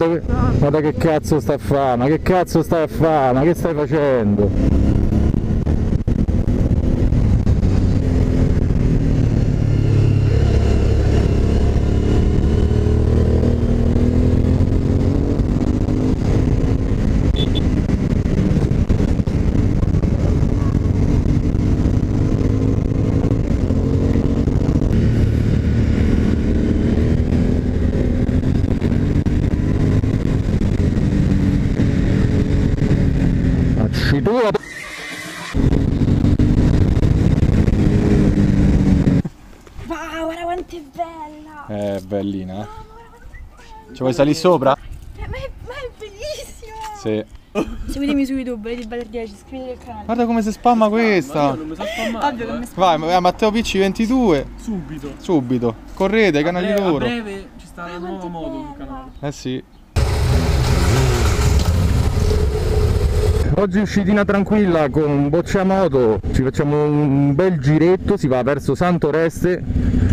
guarda che cazzo sta a fare, ma che cazzo stai a fare, ma che stai facendo? Wow, guarda quanto è bella! È bellina, eh? Ci vuoi salire sopra? Ma è bellissima! Sì. Seguitemi su YouTube, Lady Baller 10, iscrivetevi al canale. Guarda come si spamma questa! Non mi sa spammare. Ovvio che mi spamma. Vai, Matteo Picci 22. Subito. Subito. Correte, ai canali A loro. breve ci sta una nuova moto sul canale. Eh sì. Oggi uscitina tranquilla con Bocciamoto, ci facciamo un bel giretto, si va verso Santoreste.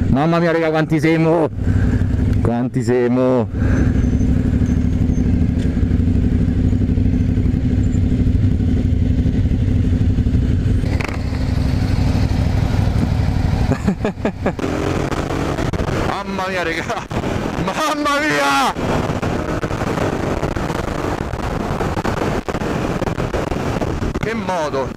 Mamma mia raga, quanti siamo! Quanti siamo! Mamma mia raga! Mamma mia! Che modo!